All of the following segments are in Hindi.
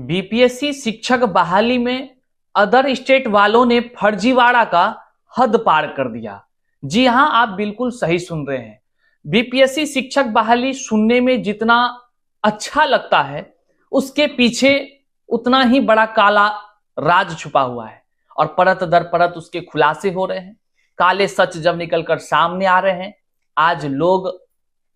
बीपीएससी शिक्षक बहाली में अदर स्टेट वालों ने फर्जीवाड़ा का हद पार कर दिया। जी हां, आप बिल्कुल सही सुन रहे हैं। बीपीएससी शिक्षक बहाली सुनने में जितना अच्छा लगता है, उसके पीछे उतना ही बड़ा काला राज छुपा हुआ है और परत दर परत उसके खुलासे हो रहे हैं। काले सच जब निकलकर सामने आ रहे हैं, आज लोग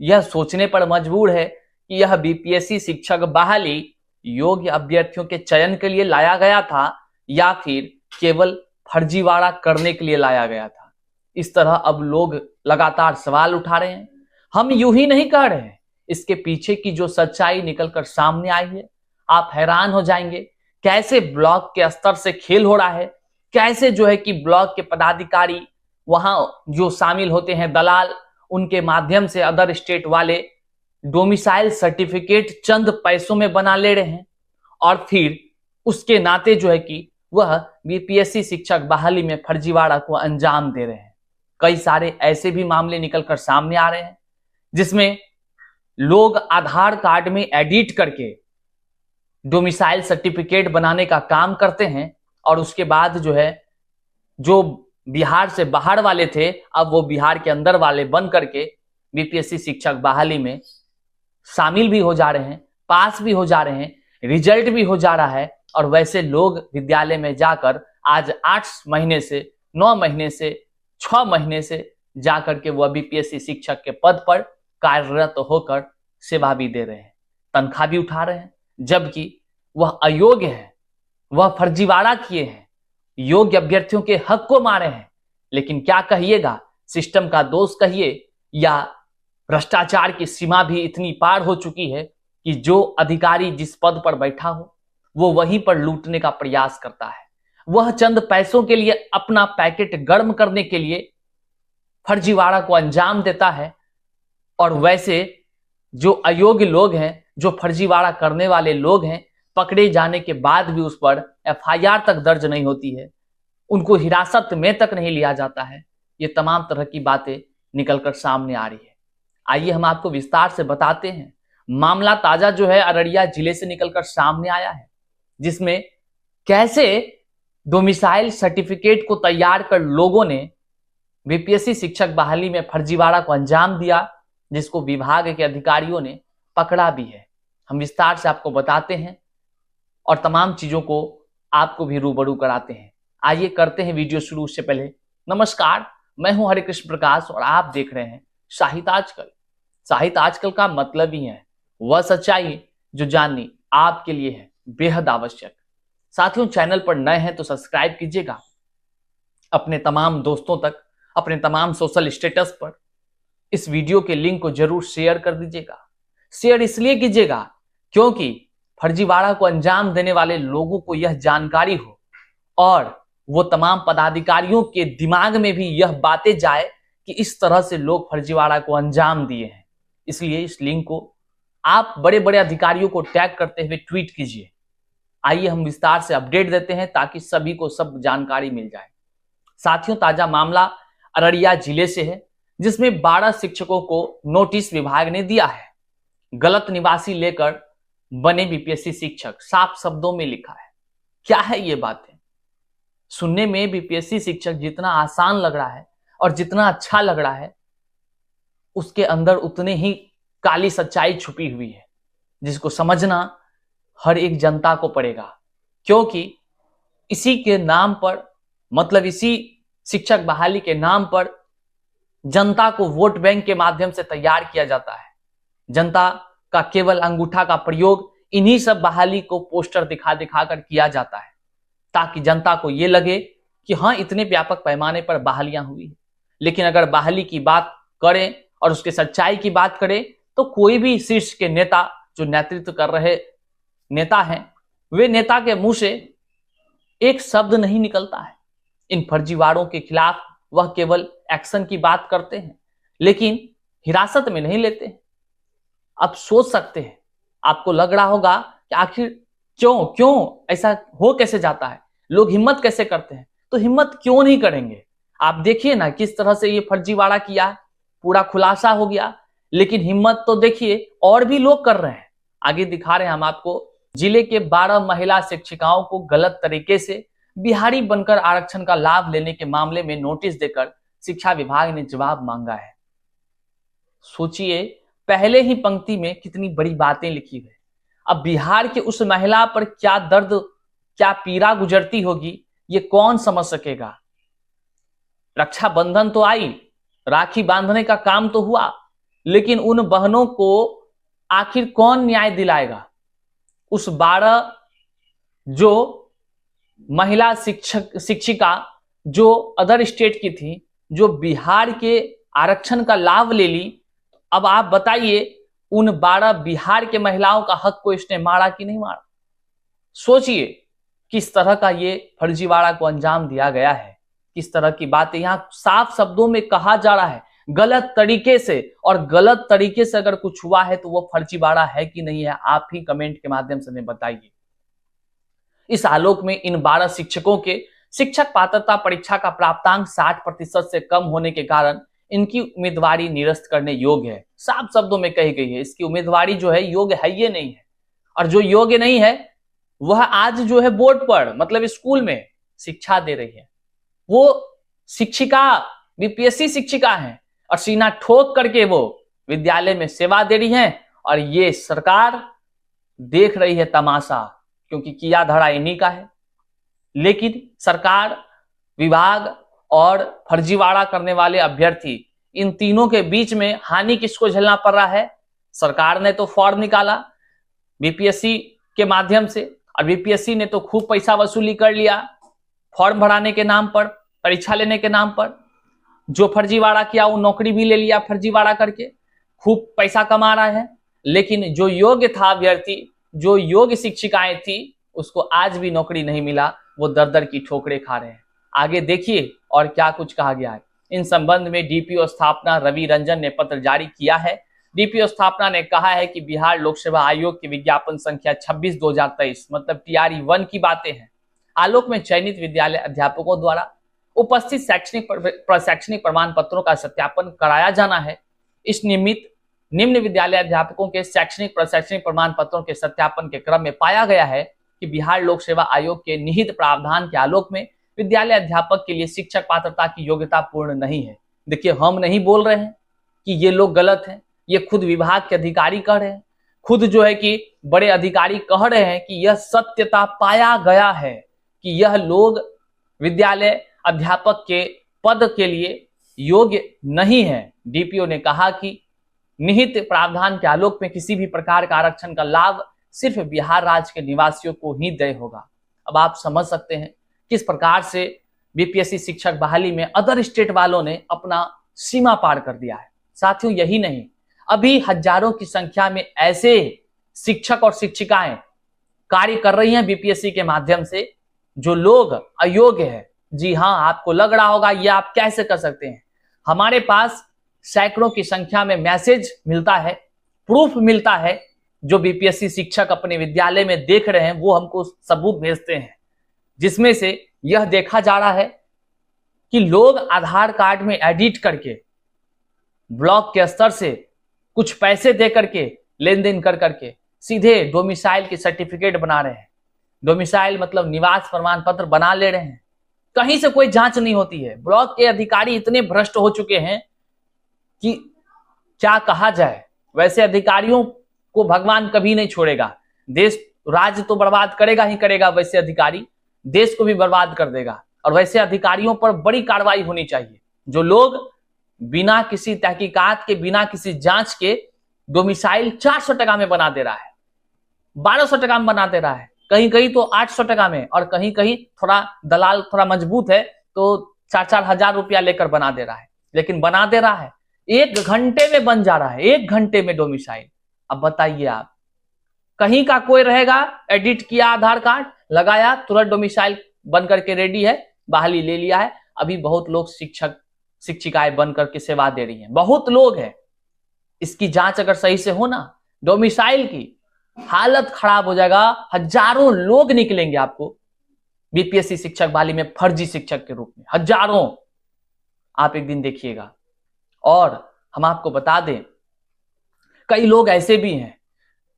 यह सोचने पर मजबूर है कि यह बीपीएससी शिक्षक बहाली योग्य अभ्यर्थियों के चयन के लिए लाया गया था या फिर केवल फर्जीवाड़ा करने के लिए लाया गया था। इस तरह अब लोग लगातार सवाल उठा रहे हैं। हम यूं ही नहीं कह रहे हैं, इसके पीछे की जो सच्चाई निकलकर सामने आई है, आप हैरान हो जाएंगे। कैसे ब्लॉक के स्तर से खेल हो रहा है, कैसे जो है कि ब्लॉक के पदाधिकारी वहां जो शामिल होते हैं दलाल, उनके माध्यम से अदर स्टेट वाले डोमिसाइल सर्टिफिकेट चंद पैसों में बना ले रहे हैं और फिर उसके नाते जो है कि वह बीपीएससी शिक्षक बहाली में फर्जीवाड़ा को अंजाम दे रहे हैं। कई सारे ऐसे भी मामले निकलकर सामने आ रहे हैं जिसमें लोग आधार कार्ड में एडिट करके डोमिसाइल सर्टिफिकेट बनाने का काम करते हैं और उसके बाद जो है जो बिहार से बाहर वाले थे, अब वो बिहार के अंदर वाले बन करके बीपीएससी शिक्षक बहाली में शामिल भी हो जा रहे हैं, पास भी हो जा रहे हैं, रिजल्ट भी हो जा रहा है। और वैसे लोग विद्यालय में जाकर आज 8 महीने से 9 महीने से 6 महीने से जाकर के वह बीपीएससी शिक्षक के पद पर कार्यरत होकर सेवा भी दे रहे हैं, तनख्वाह भी उठा रहे हैं, जबकि वह अयोग्य है, वह फर्जीवाड़ा किए हैं, योग्य अभ्यर्थियों के हक को मारे हैं। लेकिन क्या कहिएगा, सिस्टम का दोष कहिए या भ्रष्टाचार की सीमा भी इतनी पार हो चुकी है कि जो अधिकारी जिस पद पर बैठा हो वो वहीं पर लूटने का प्रयास करता है। वह चंद पैसों के लिए, अपना पैकेट गर्म करने के लिए फर्जीवाड़ा को अंजाम देता है और वैसे जो अयोग्य लोग हैं, जो फर्जीवाड़ा करने वाले लोग हैं, पकड़े जाने के बाद भी उस पर एफआईआर तक दर्ज नहीं होती है, उनको हिरासत में तक नहीं लिया जाता है। ये तमाम तरह की बातें निकलकर सामने आ रही है। आइए हम आपको विस्तार से बताते हैं। मामला ताजा जो है अररिया जिले से निकलकर सामने आया है, जिसमें कैसे डोमिसाइल सर्टिफिकेट को तैयार कर लोगों ने बीपीएससी शिक्षक बहाली में फर्जीवाड़ा को अंजाम दिया, जिसको विभाग के अधिकारियों ने पकड़ा भी है। हम विस्तार से आपको बताते हैं और तमाम चीजों को आपको भी रूबरू कराते हैं। आइए करते हैं वीडियो शुरू। उससे पहले नमस्कार, मैं हूं हरिकृष्ण प्रकाश और आप देख रहे हैं साहित्य आजकल। साहित्य आजकल का मतलब ही है वह सच्चाई जो जाननी आपके लिए है बेहद आवश्यक। साथियों, चैनल पर नए हैं तो सब्सक्राइब कीजिएगा, अपने तमाम दोस्तों तक, अपने तमाम सोशल स्टेटस पर इस वीडियो के लिंक को जरूर शेयर कर दीजिएगा। शेयर इसलिए कीजिएगा क्योंकि फर्जीवाड़ा को अंजाम देने वाले लोगों को यह जानकारी हो और वो तमाम पदाधिकारियों के दिमाग में भी यह बातें जाए कि इस तरह से लोग फर्जीवाड़ा को अंजाम दिए हैं। इसलिए इस लिंक को आप बड़े बड़े अधिकारियों को टैग करते हुए ट्वीट कीजिए। आइए हम विस्तार से अपडेट देते हैं ताकि सभी को सब जानकारी मिल जाए। साथियों, ताजा मामला अररिया जिले से है, जिसमें 12 शिक्षकों को नोटिस विभाग ने दिया है। गलत निवासी लेकर बने बीपीएससी शिक्षक, साफ शब्दों में लिखा है। क्या है ये बातें? सुनने में बीपीएससी शिक्षक जितना आसान लग रहा है और जितना अच्छा लग रहा है, उसके अंदर उतने ही काली सच्चाई छुपी हुई है, जिसको समझना हर एक जनता को पड़ेगा। क्योंकि इसी के नाम पर, मतलब इसी शिक्षक बहाली के नाम पर जनता को वोट बैंक के माध्यम से तैयार किया जाता है। जनता का केवल अंगूठा का प्रयोग इन्हीं सब बहाली को पोस्टर दिखा दिखा कर किया जाता है, ताकि जनता को यह लगे कि हाँ, इतने व्यापक पैमाने पर बहालियां हुई है। लेकिन अगर बहाली की बात करें और उसके सच्चाई की बात करें तो कोई भी शीर्ष के नेता, जो नेतृत्व कर रहे नेता हैं, वे नेता के मुंह से एक शब्द नहीं निकलता है इन फर्जीवाड़ों के खिलाफ। वह केवल एक्शन की बात करते हैं लेकिन हिरासत में नहीं लेते हैं। आप सोच सकते हैं, आपको लग रहा होगा कि आखिर क्यों ऐसा हो कैसे जाता है, लोग हिम्मत कैसे करते हैं? तो हिम्मत क्यों नहीं करेंगे? आप देखिए ना किस तरह से ये फर्जीवाड़ा किया, पूरा खुलासा हो गया। लेकिन हिम्मत तो देखिए और भी लोग कर रहे हैं। आगे दिखा रहे हैं हम आपको जिले के 12 महिला शिक्षिकाओं को गलत तरीके से बिहारी बनकर आरक्षण का लाभ लेने के मामले में नोटिस देकर शिक्षा विभाग ने जवाब मांगा है। सोचिए, पहले ही पंक्ति में कितनी बड़ी बातें लिखी हुई। अब बिहार के उस महिला पर क्या दर्द, क्या पीड़ा गुजरती होगी, ये कौन समझ सकेगा। रक्षाबंधन तो आई, राखी बांधने का काम तो हुआ, लेकिन उन बहनों को आखिर कौन न्याय दिलाएगा। उस 12 जो महिला शिक्षिका जो अदर स्टेट की थी, जो बिहार के आरक्षण का लाभ ले ली, अब आप बताइए उन 12 बिहार के महिलाओं का हक को इसने मारा कि नहीं मारा। सोचिए किस तरह का ये फर्जीवाड़ा को अंजाम दिया गया है, किस तरह की बातें यहां साफ शब्दों में कहा जा रहा है, गलत तरीके से। और गलत तरीके से अगर कुछ हुआ है तो वो फर्जीवाड़ा है कि नहीं है, आप ही कमेंट के माध्यम से हमें बताइए। इस आलोक में इन 12 शिक्षकों के शिक्षक पात्रता परीक्षा का प्राप्तांक 60% से कम होने के कारण इनकी उम्मीदवारी निरस्त करने योग्य है। साफ शब्दों में कही गई है, इसकी उम्मीदवारी जो है योग्य है ये नहीं है। और जो योग्य नहीं है वह आज जो है बोर्ड पर, मतलब स्कूल में शिक्षा दे रही है, वो शिक्षिका बीपीएससी शिक्षिका है और सीना ठोक करके वो विद्यालय में सेवा दे रही है। और ये सरकार देख रही है तमाशा, क्योंकि किया धड़ा इन्हीं का है। लेकिन सरकार, विभाग और फर्जीवाड़ा करने वाले अभ्यर्थी, इन तीनों के बीच में हानि किसको झेलना पड़ रहा है। सरकार ने तो फॉर्म निकाला बीपीएससी के माध्यम से, और बीपीएससी ने तो खूब पैसा वसूली कर लिया फॉर्म भराने के नाम पर, परीक्षा लेने के नाम पर। जो फर्जीवाड़ा किया वो नौकरी भी ले लिया फर्जीवाड़ा करके, खूब पैसा कमा रहा है। लेकिन जो योग्य था अभ्यर्थी, जो योग्य शिक्षिकाएं थी, उसको आज भी नौकरी नहीं मिला, वो दर दर की ठोकरें खा रहे हैं। आगे देखिए और क्या कुछ कहा गया है। इन संबंध में डीपीओ स्थापना रवि रंजन ने पत्र जारी किया है। डीपीओ स्थापना ने कहा है कि बिहार लोक सेवा आयोग की विज्ञापन संख्या 26/2023 मतलब TRE 1 की बातें हैं। आलोक में चयनित विद्यालय अध्यापकों द्वारा उपस्थित शैक्षणिक प्रमाण पत्रों का सत्यापन कराया जाना है। इस निम्न विद्यालय अध्यापकों के शैक्षणिक प्रमाण पत्रों के सत्यापन के क्रम में पाया गया है कि बिहार लोक सेवा आयोग के निहित प्रावधान के आलोक में विद्यालय अध्यापक के लिए शिक्षक पात्रता की योग्यता पूर्ण नहीं है। देखिए, हम नहीं बोल रहे हैं कि ये लोग गलत हैं, ये खुद विभाग के अधिकारी कह रहे हैं, खुद जो है कि बड़े अधिकारी कह रहे हैं कि यह सत्यता पाया गया है कि यह लोग विद्यालय अध्यापक के पद के लिए योग्य नहीं है। डीपीओ ने कहा कि निहित प्रावधान के आलोक में किसी भी प्रकार का आरक्षण का लाभ सिर्फ बिहार राज्य के निवासियों को ही देय होगा। अब आप समझ सकते हैं किस प्रकार से बीपीएससी शिक्षक बहाली में अदर स्टेट वालों ने अपना सीमा पार कर दिया है। साथियों, यही नहीं, अभी हजारों की संख्या में ऐसे शिक्षक और शिक्षिकाएं कार्य कर रही हैं बीपीएससी के माध्यम से, जो लोग अयोग्य है। जी हाँ, आपको लग रहा होगा ये आप कैसे कर सकते हैं। हमारे पास सैकड़ों की संख्या में मैसेज मिलता है, प्रूफ मिलता है, जो बीपीएससी शिक्षक अपने विद्यालय में देख रहे हैं, वो हमको सबूत भेजते हैं, जिसमें से यह देखा जा रहा है कि लोग आधार कार्ड में एडिट करके ब्लॉक के स्तर से कुछ पैसे दे करके लेन देन कर करके सीधे डोमिसाइल की सर्टिफिकेट बना रहे हैं। डोमिसाइल मतलब निवास प्रमाण पत्र बना ले रहे हैं, कहीं से कोई जांच नहीं होती है। ब्लॉक के अधिकारी इतने भ्रष्ट हो चुके हैं कि क्या कहा जाए। वैसे अधिकारियों को भगवान कभी नहीं छोड़ेगा, देश राज्य तो बर्बाद करेगा ही करेगा, वैसे अधिकारी देश को भी बर्बाद कर देगा। और वैसे अधिकारियों पर बड़ी कार्रवाई होनी चाहिए, जो लोग बिना किसी तहकीकात के, बिना किसी जांच के डोमिसाइल 400 टका में बना दे रहा है, 1200 टका में बना दे रहा है, कहीं कहीं तो 800 टका में, और कहीं कहीं थोड़ा दलाल थोड़ा मजबूत है तो 4-4 हजार रुपया लेकर बना दे रहा है। लेकिन बना दे रहा है, 1 घंटे में बन जा रहा है, 1 घंटे में डोमिसाइल। अब बताइए आप, कहीं का कोई रहेगा, एडिट किया आधार कार्ड, लगाया, तुरंत डोमिसाइल बन करके रेडी है, बहाली ले लिया है। अभी बहुत लोग शिक्षक शिक्षिकाएं बन करके सेवा दे रही हैं, बहुत लोग हैं। इसकी जांच अगर सही से हो ना, डोमिसाइल की हालत खराब हो जाएगा। हजारों लोग निकलेंगे आपको बीपीएससी शिक्षक बहाली में फर्जी शिक्षक के रूप में, हजारों, आप एक दिन देखिएगा। और हम आपको बता दें, कई लोग ऐसे भी हैं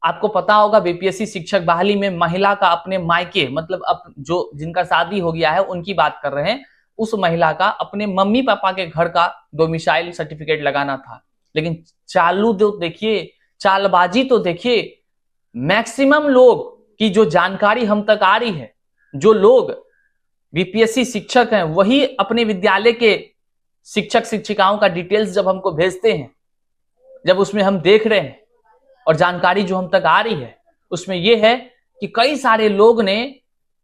आपको पता होगा बीपीएससी शिक्षक बहाली में महिला का अपने मायके मतलब जो जिनका शादी हो गया है उनकी बात कर रहे हैं, उस महिला का अपने मम्मी पापा के घर का डोमिसाइल सर्टिफिकेट लगाना था। लेकिन चालू तो देखिए, चालबाजी तो देखिए, मैक्सिमम लोग की जो जानकारी हम तक आ रही है, जो लोग बीपीएससी शिक्षक हैं वही अपने विद्यालय के शिक्षक शिक्षिकाओं का डिटेल्स जब हमको भेजते हैं, जब उसमें हम देख रहे हैं और जानकारी जो हम तक आ रही है उसमें यह है कि कई सारे लोग ने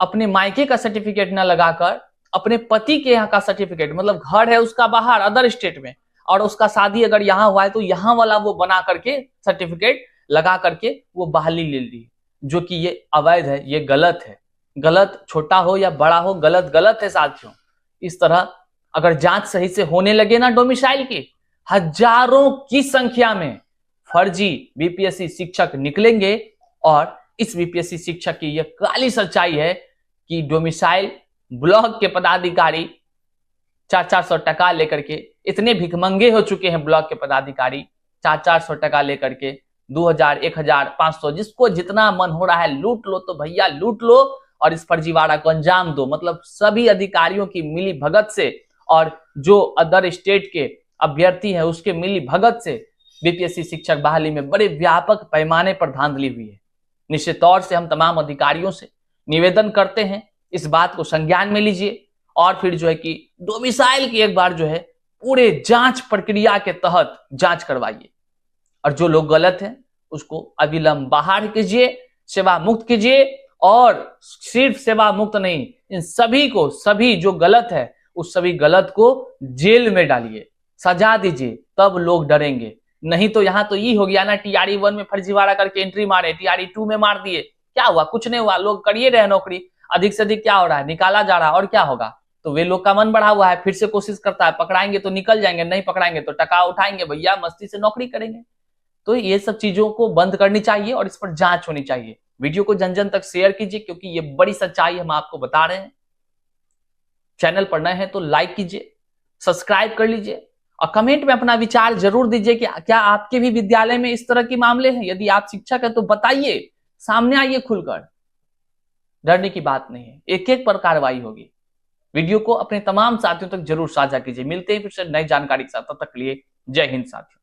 अपने मायके का सर्टिफिकेट न लगाकर अपने पति के यहाँ का सर्टिफिकेट, मतलब घर है उसका बाहर अदर स्टेट में और उसका शादी अगर यहाँ हुआ है तो यहाँ वाला वो बना करके सर्टिफिकेट लगा करके वो बहाली ले ली, जो कि ये अवैध है, ये गलत है। गलत छोटा हो या बड़ा हो, गलत गलत है साथियों। इस तरह अगर जांच सही से होने लगे ना डोमिसाइल की, हजारों की संख्या में फर्जी बीपीएससी शिक्षक निकलेंगे। और इस बीपीएससी शिक्षक की यह काली सच्चाई है कि डोमिसाइल ब्लॉक के पदाधिकारी 400 टका लेकर के, इतने भिखमंगे हो चुके हैं ब्लॉक के पदाधिकारी, 400 टका लेकर के 2000, 1000, 500 जिसको जितना मन हो रहा है लूट लो तो भैया लूट लो और इस फर्जीवाड़ा को अंजाम दो। मतलब सभी अधिकारियों की मिली भगत से और जो अदर स्टेट के अभ्यर्थी है उसके मिली भगत से बीपीएससी शिक्षक बहाली में बड़े व्यापक पैमाने पर धांधली हुई है। निश्चित तौर से हम तमाम अधिकारियों से निवेदन करते हैं, इस बात को संज्ञान में लीजिए और फिर जो है कि डोमिसाइल की एक बार जो है पूरे जांच प्रक्रिया के तहत जांच करवाइए और जो लोग गलत हैं उसको अविलंब बाहर कीजिए, सेवा मुक्त कीजिए। और सिर्फ सेवा मुक्त नहीं, इन सभी को, सभी जो गलत है उस सभी गलत को जेल में डालिए, सजा दीजिए, तब लोग डरेंगे। नहीं तो यहां तो ये हो गया ना, टीआरई 1 में फर्जीवाड़ा करके एंट्री मारे, टीआरई 2 में मार दिए, क्या हुआ? कुछ नहीं हुआ, लोग करिए रहे नौकरी, अधिक से अधिक क्या हो रहा है, निकाला जा रहा है, और क्या होगा? तो वे लोग का मन बढ़ा हुआ है, फिर से कोशिश करता है, पकड़ाएंगे तो निकल जाएंगे, नहीं पकड़ाएंगे तो टका उठाएंगे भैया, मस्ती से नौकरी करेंगे। तो ये सब चीजों को बंद करनी चाहिए और इस पर जांच होनी चाहिए। वीडियो को जन जन तक शेयर कीजिए क्योंकि ये बड़ी सच्चाई हम आपको बता रहे हैं। चैनल पर नए हैं तो लाइक कीजिए, सब्सक्राइब कर लीजिए और कमेंट में अपना विचार जरूर दीजिए कि क्या आपके भी विद्यालय में इस तरह के मामले हैं। यदि आप शिक्षक हैं तो बताइए, सामने आइए खुलकर, डरने की बात नहीं है, एक एक पर कार्रवाई होगी। वीडियो को अपने तमाम साथियों तक जरूर साझा कीजिए। मिलते हैं फिर से नई जानकारी के साथ, तब तक के लिए जय हिंद साथियों।